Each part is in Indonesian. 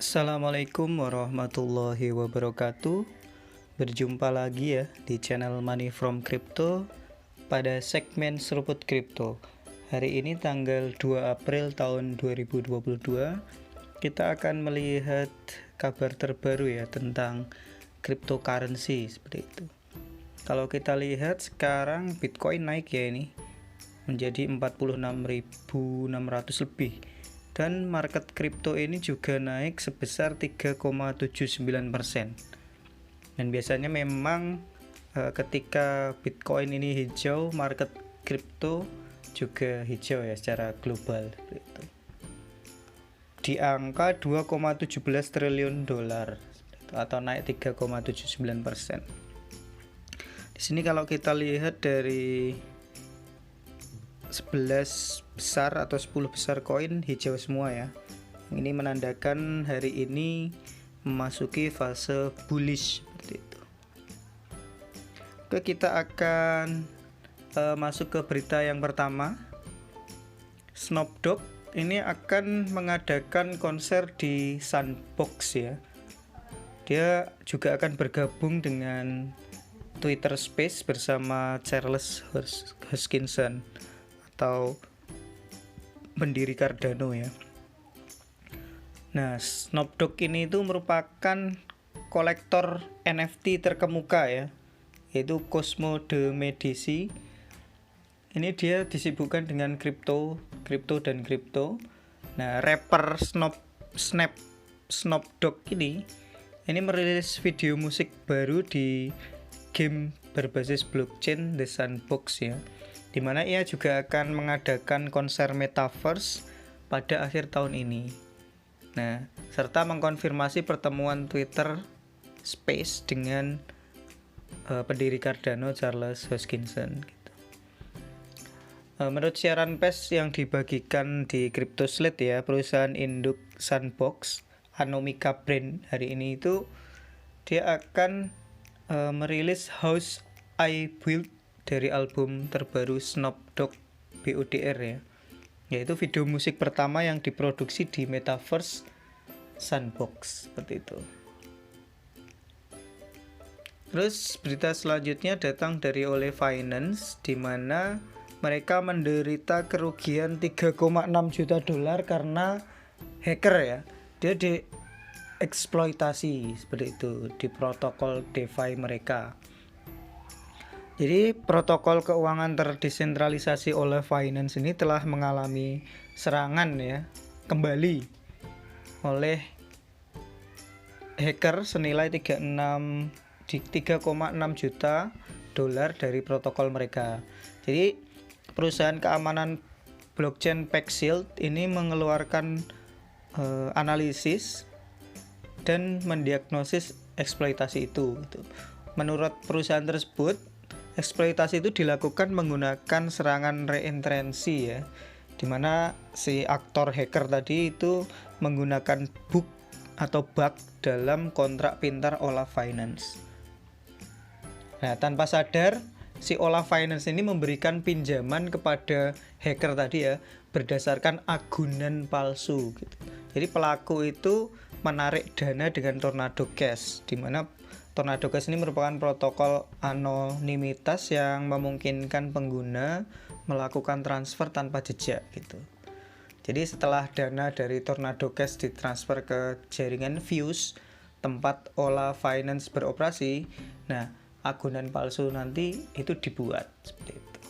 Assalamualaikum warahmatullahi wabarakatuh. Berjumpa lagi ya di channel Money from Crypto pada segmen seruput kripto. Hari ini tanggal 2 April tahun 2022, kita akan melihat kabar terbaru ya tentang cryptocurrency seperti itu. Kalau kita lihat sekarang Bitcoin naik ya, ini menjadi 46.600 lebih. Dan market kripto ini juga naik sebesar 3,79%. Dan biasanya memang ketika Bitcoin ini hijau, market kripto juga hijau ya secara global gitu. Di angka 2,17 triliun dolar atau naik 3,79%. Di sini kalau kita lihat dari 11 besar atau 10 besar koin hijau semua ya. Ini menandakan hari ini memasuki fase bullish seperti itu. Oke, kita akan masuk ke berita yang pertama. Snoop Dogg ini akan mengadakan konser di Sandbox ya. Dia juga akan bergabung dengan Twitter Space bersama Charles Hoskinson atau pendiri Cardano ya. Nah, Snoop Dogg ini itu merupakan kolektor NFT terkemuka ya, yaitu Cosmo de Medici. Ini dia disibukkan dengan kripto dan kripto. Nah, rapper Snoop Dogg ini merilis video musik baru di game berbasis blockchain The Sandbox ya, di mana ia juga akan mengadakan konser metaverse pada akhir tahun ini. Nah, serta mengkonfirmasi pertemuan Twitter Space dengan pendiri Cardano Charles Hoskinson gitu. Menurut siaran pers yang dibagikan di CryptoSlate ya, perusahaan induk Sandbox, Anomica Brand, hari ini itu dia akan merilis House I Built dari album terbaru Snoop Dogg BODR ya, yaitu video musik pertama yang diproduksi di Metaverse Sandbox seperti itu. Terus berita selanjutnya datang dari Ole Finance, di mana mereka menderita kerugian 3,6 juta dolar karena hacker ya. Dia dieksploitasi seperti itu di protokol DeFi mereka. Jadi protokol keuangan terdesentralisasi oleh Finance ini telah mengalami serangan ya kembali oleh hacker senilai 3,6 juta dolar dari protokol mereka. Jadi perusahaan keamanan blockchain Paxil ini mengeluarkan analisis dan mendiagnosis eksploitasi itu. Menurut perusahaan tersebut, eksploitasi itu dilakukan menggunakan serangan reintrensi ya, dimana si aktor hacker tadi itu menggunakan bug dalam kontrak pintar Ola Finance. Nah, tanpa sadar si Ola Finance ini memberikan pinjaman kepada hacker tadi ya, berdasarkan agunan palsu gitu. Jadi pelaku itu menarik dana dengan Tornado Cash, di mana Tornado Cash ini merupakan protokol anonimitas yang memungkinkan pengguna melakukan transfer tanpa jejak gitu. Jadi setelah dana dari Tornado Cash ditransfer ke jaringan Fuse, tempat Ola Finance beroperasi, nah agunan palsu nanti itu dibuat seperti itu.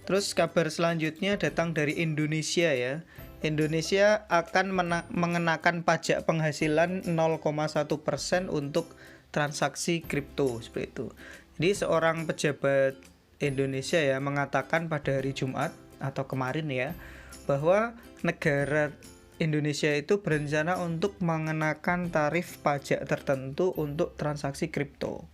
Terus kabar selanjutnya datang dari Indonesia ya. Indonesia akan mengenakan pajak penghasilan 0,1% untuk transaksi kripto seperti itu. Jadi seorang pejabat Indonesia ya mengatakan pada hari Jumat atau kemarin ya, bahwa negara Indonesia itu berencana untuk mengenakan tarif pajak tertentu untuk transaksi kripto.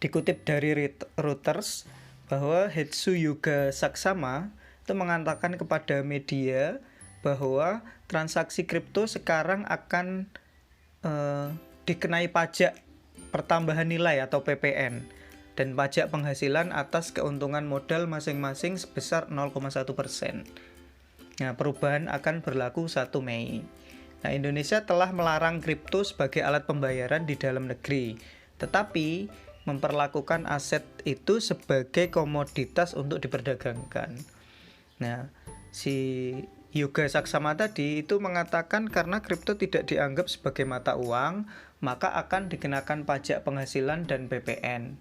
Dikutip dari Reuters bahwa Hetsu Yoga Saksama itu mengatakan kepada media bahwa transaksi kripto sekarang akan dikenai pajak pertambahan nilai atau PPN dan pajak penghasilan atas keuntungan modal masing-masing sebesar 0,1%. Nah, perubahan akan berlaku 1 Mei. Nah, Indonesia telah melarang kripto sebagai alat pembayaran di dalam negeri, tetapi memperlakukan aset itu sebagai komoditas untuk diperdagangkan. Nah, si Yoga Saksama tadi itu mengatakan karena kripto tidak dianggap sebagai mata uang, maka akan dikenakan pajak penghasilan dan PPN.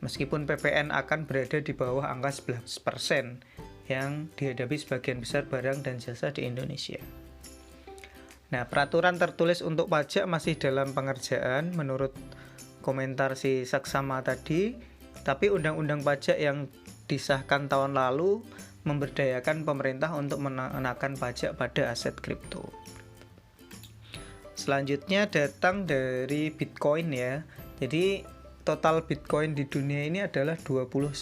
Meskipun PPN akan berada di bawah angka 11% yang dihadapi sebagian besar barang dan jasa di Indonesia. Nah, peraturan tertulis untuk pajak masih dalam pengerjaan menurut komentar si Saksama tadi, tapi undang-undang pajak yang disahkan tahun lalu memberdayakan pemerintah untuk mengenakan pajak pada aset kripto. Selanjutnya datang dari Bitcoin ya. Jadi total Bitcoin di dunia ini adalah 21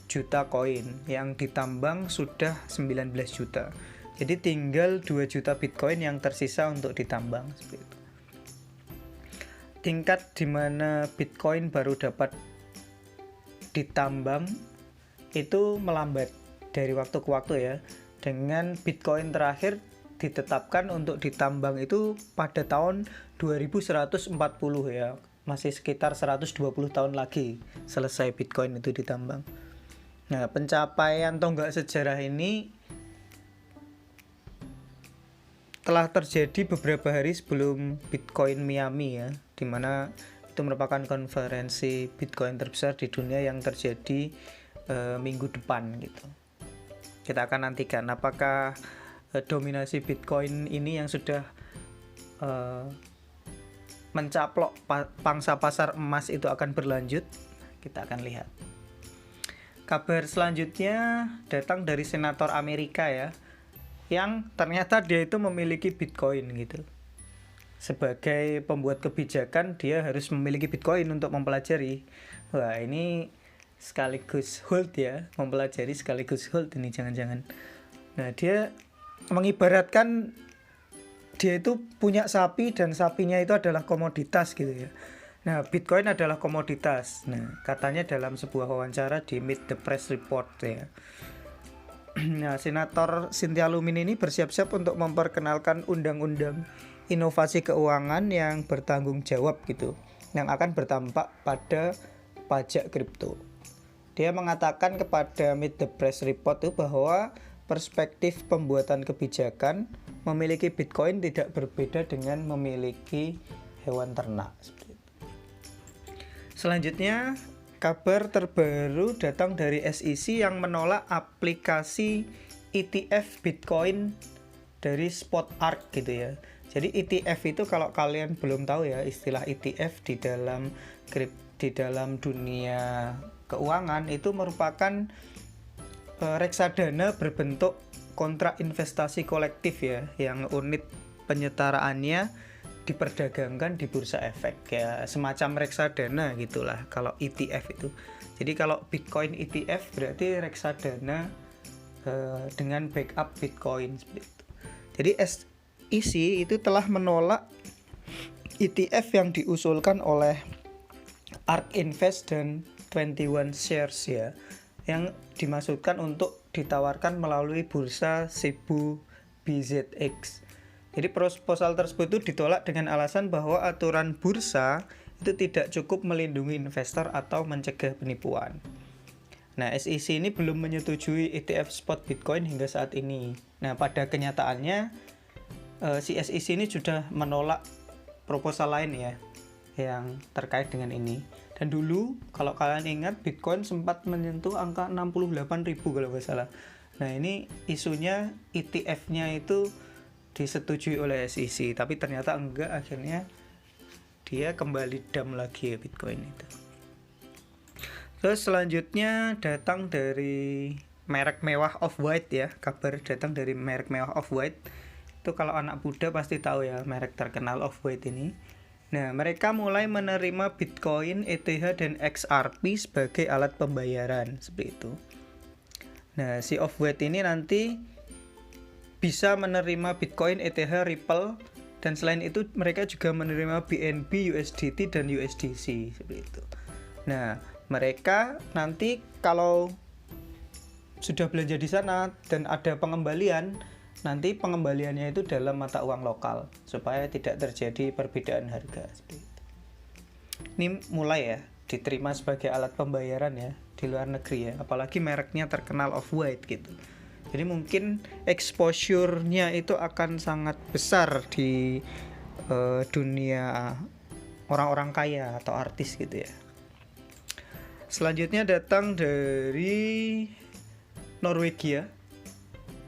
juta koin, yang ditambang sudah 19 juta. Jadi tinggal 2 juta Bitcoin yang tersisa untuk ditambang seperti itu. Tingkat di mana Bitcoin baru dapat ditambang itu melambat dari waktu ke waktu ya. Dengan Bitcoin terakhir ditetapkan untuk ditambang itu pada tahun 2140 ya. Masih sekitar 120 tahun lagi selesai Bitcoin itu ditambang. Nah, pencapaian tonggak sejarah ini telah terjadi beberapa hari sebelum Bitcoin Miami ya, di mana itu merupakan konferensi Bitcoin terbesar di dunia yang terjadi minggu depan gitu. Kita akan nantikan apakah dominasi Bitcoin ini yang sudah mencaplok pangsa pasar emas itu akan berlanjut. Kita akan lihat. Kabar selanjutnya datang dari senator Amerika ya, yang ternyata dia itu memiliki Bitcoin gitu. Sebagai pembuat kebijakan dia harus memiliki Bitcoin untuk mempelajari. Wah, ini sekaligus hold ya, mempelajari sekaligus hold ini jangan-jangan. Nah, dia mengibaratkan dia itu punya sapi dan sapinya itu adalah komoditas gitu ya. Nah, Bitcoin adalah komoditas. Nah, katanya dalam sebuah wawancara di Meet the Press Report ya. Nah, Senator Cynthia Lumin ini bersiap-siap untuk memperkenalkan undang-undang inovasi keuangan yang bertanggung jawab gitu, yang akan berdampak pada pajak kripto. Dia mengatakan kepada Meet the Press Report itu bahwa perspektif pembuatan kebijakan memiliki Bitcoin tidak berbeda dengan memiliki hewan ternak. Selanjutnya, kabar terbaru datang dari SEC yang menolak aplikasi ETF Bitcoin dari SpotArk gitu ya. Jadi ETF itu kalau kalian belum tahu ya, istilah ETF di dalam dunia keuangan itu merupakan reksadana berbentuk kontrak investasi kolektif ya, yang unit penyetaraannya diperdagangkan di bursa efek ya, semacam reksadana gitulah kalau ETF itu. Jadi kalau Bitcoin ETF berarti reksadana dengan backup Bitcoin seperti itu. Jadi SEC itu telah menolak ETF yang diusulkan oleh ARK Invest dan 21 Shares ya, yang dimaksudkan untuk ditawarkan melalui bursa Cebu BZX. Jadi proposal tersebut itu ditolak dengan alasan bahwa aturan bursa itu tidak cukup melindungi investor atau mencegah penipuan. Nah, SEC ini belum menyetujui ETF spot Bitcoin hingga saat ini. Nah, pada kenyataannya si SEC ini sudah menolak proposal lain ya yang terkait dengan ini. Dan dulu kalau kalian ingat Bitcoin sempat menyentuh angka 68.000 kalau nggak salah. Nah, ini isunya ETF-nya itu disetujui oleh SEC, tapi ternyata enggak, akhirnya dia kembali dam lagi ya Bitcoin itu. Terus selanjutnya datang dari merek mewah Off-White ya, kabar datang dari merek mewah Off-White. Itu kalau anak muda pasti tahu ya merek terkenal Off-White ini. Nah, mereka mulai menerima Bitcoin, ETH, dan XRP sebagai alat pembayaran seperti itu. Nah, si Off-White ini nanti bisa menerima Bitcoin, ETH, Ripple, dan selain itu mereka juga menerima BNB, USDT, dan USDC seperti itu. Nah, mereka nanti kalau sudah belanja di sana dan ada pengembalian, nanti pengembaliannya itu dalam mata uang lokal supaya tidak terjadi perbedaan harga. Ini mulai ya diterima sebagai alat pembayaran ya di luar negeri ya, apalagi mereknya terkenal Off-White gitu. Jadi mungkin exposure-nya itu akan sangat besar di dunia orang-orang kaya atau artis gitu ya. Selanjutnya datang dari Norwegia.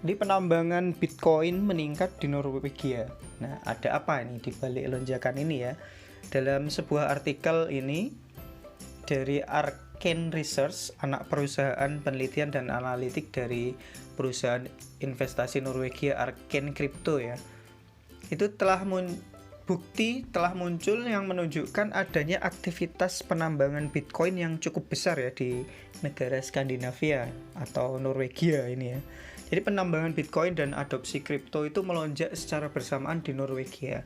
Di penambangan Bitcoin meningkat di Norwegia. Nah, ada apa ini di balik lonjakan ini ya? Dalam sebuah artikel ini dari Arkane Research, anak perusahaan penelitian dan analitik dari perusahaan investasi Norwegia Arkane Crypto ya. Itu telah muncul yang menunjukkan adanya aktivitas penambangan Bitcoin yang cukup besar ya di negara Skandinavia atau Norwegia ini ya. Jadi penambangan Bitcoin dan adopsi kripto itu melonjak secara bersamaan di Norwegia.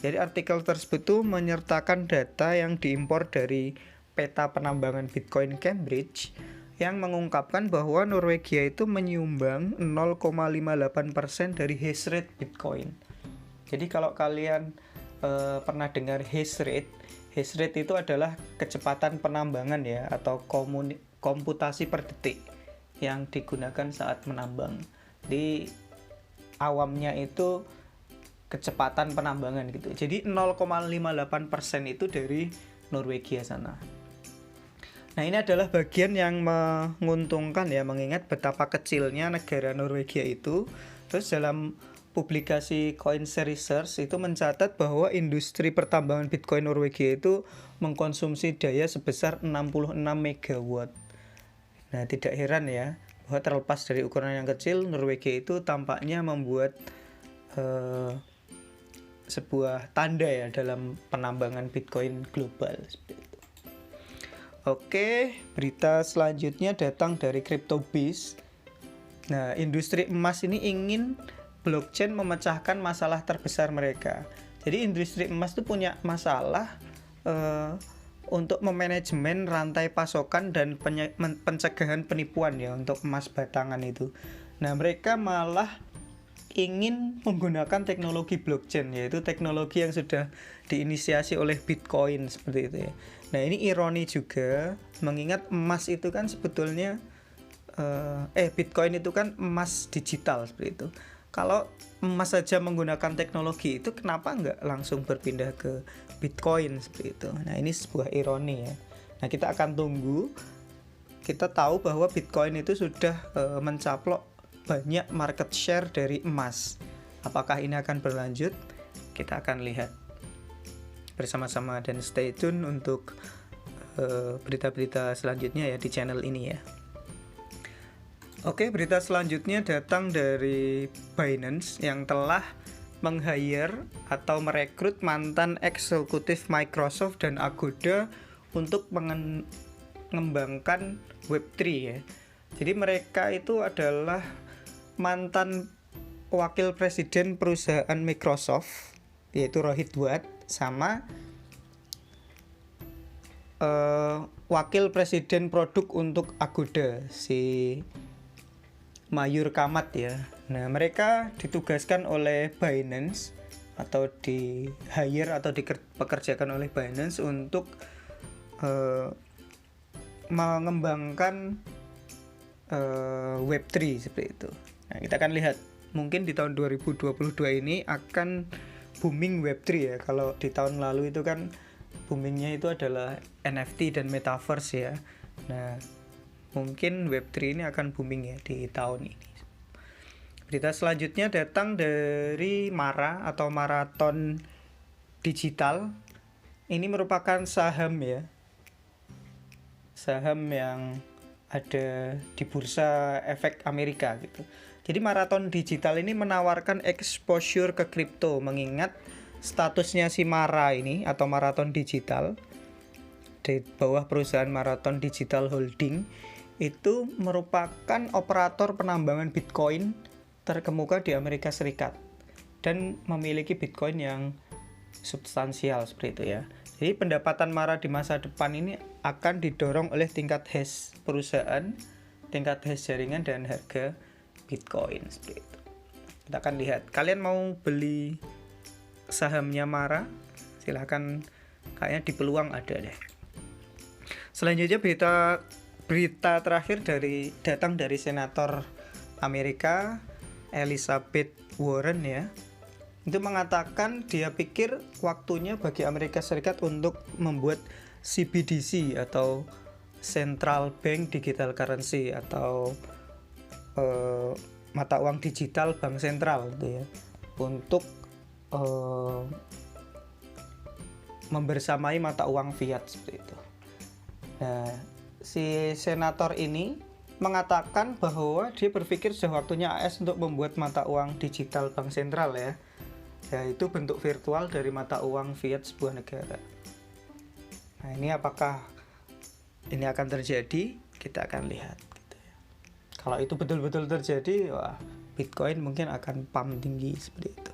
Jadi artikel tersebut tuh menyertakan data yang diimpor dari peta penambangan Bitcoin Cambridge yang mengungkapkan bahwa Norwegia itu menyumbang 0,58% dari hash rate Bitcoin. Jadi kalau kalian pernah dengar hash rate itu adalah kecepatan penambangan ya, atau komputasi per detik yang digunakan saat menambang. Di awamnya itu kecepatan penambangan gitu. Jadi 0,58% itu dari Norwegia sana. Nah, ini adalah bagian yang menguntungkan ya, mengingat betapa kecilnya negara Norwegia itu. Terus dalam publikasi Coinshare Research itu mencatat bahwa industri pertambangan Bitcoin Norwegia itu mengkonsumsi daya sebesar 66 megawatt. Nah, tidak heran ya bahwa terlepas dari ukuran yang kecil, Norwegia itu tampaknya membuat sebuah tanda ya dalam penambangan Bitcoin global. Oke, berita selanjutnya datang dari CryptoBiz. Nah, industri emas ini ingin blockchain memecahkan masalah terbesar mereka. Jadi industri emas itu punya masalah untuk memanajemen rantai pasokan dan pencegahan penipuan ya untuk emas batangan itu. Nah, mereka malah ingin menggunakan teknologi blockchain, yaitu teknologi yang sudah diinisiasi oleh Bitcoin seperti itu ya. Nah, ini ironi juga, mengingat emas itu kan sebetulnya Bitcoin itu kan emas digital seperti itu. Kalau emas saja menggunakan teknologi itu, kenapa nggak langsung berpindah ke Bitcoin seperti itu? Nah, ini sebuah ironi ya. Nah, kita akan tunggu. Kita tahu bahwa Bitcoin itu sudah mencaplok banyak market share dari emas. Apakah ini akan berlanjut? Kita akan lihat bersama-sama dan stay tune untuk berita-berita selanjutnya ya di channel ini ya. Oke, berita selanjutnya datang dari Binance yang telah meng-hire atau merekrut mantan eksekutif Microsoft dan Agoda untuk mengembangkan Web3 ya. Jadi mereka itu adalah mantan wakil presiden perusahaan Microsoft, yaitu Rohit Wad, sama wakil presiden produk untuk Agoda, si Mayur Kamat ya. Nah, mereka ditugaskan oleh Binance atau di hire atau dipekerjakan oleh Binance untuk mengembangkan Web3 seperti itu. Nah, kita akan lihat mungkin di tahun 2022 ini akan booming Web3 ya. Kalau di tahun lalu itu kan boomingnya itu adalah NFT dan Metaverse ya. Nah, mungkin Web3 ini akan booming ya di tahun ini. Berita selanjutnya datang dari MARA atau Marathon Digital. Ini merupakan saham ya. Saham yang ada di bursa efek Amerika gitu. Jadi Marathon Digital ini menawarkan exposure ke kripto, mengingat statusnya si MARA ini atau Marathon Digital di bawah perusahaan Marathon Digital Holding itu merupakan operator penambangan Bitcoin terkemuka di Amerika Serikat dan memiliki Bitcoin yang substansial seperti itu ya. Jadi pendapatan MARA di masa depan ini akan didorong oleh tingkat hash perusahaan tingkat hash jaringan dan harga Bitcoin seperti itu. Kita akan lihat. Kalian mau beli sahamnya Mara? Silahkan, kayaknya di peluang ada deh. Selanjutnya berita terakhir datang dari senator Amerika Elizabeth Warren ya. Itu mengatakan dia pikir waktunya bagi Amerika Serikat untuk membuat CBDC atau Central Bank Digital Currency atau mata uang digital bank sentral gitu ya, untuk membersamai mata uang fiat seperti itu. Nah, si senator ini mengatakan bahwa dia berpikir sudah waktunya AS untuk membuat mata uang digital bank sentral ya, yaitu bentuk virtual dari mata uang fiat sebuah negara. Nah, ini apakah ini akan terjadi? Kita akan lihat. Kalau itu betul-betul terjadi, wah, Bitcoin mungkin akan pump tinggi seperti itu.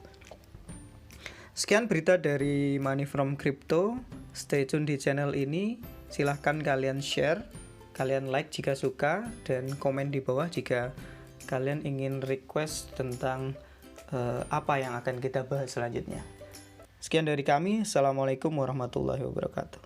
Sekian berita dari Money from Crypto. Stay tune di channel ini. Silahkan kalian share, kalian like jika suka, dan komen di bawah jika kalian ingin request tentang apa yang akan kita bahas selanjutnya. Sekian dari kami. Assalamualaikum warahmatullahi wabarakatuh.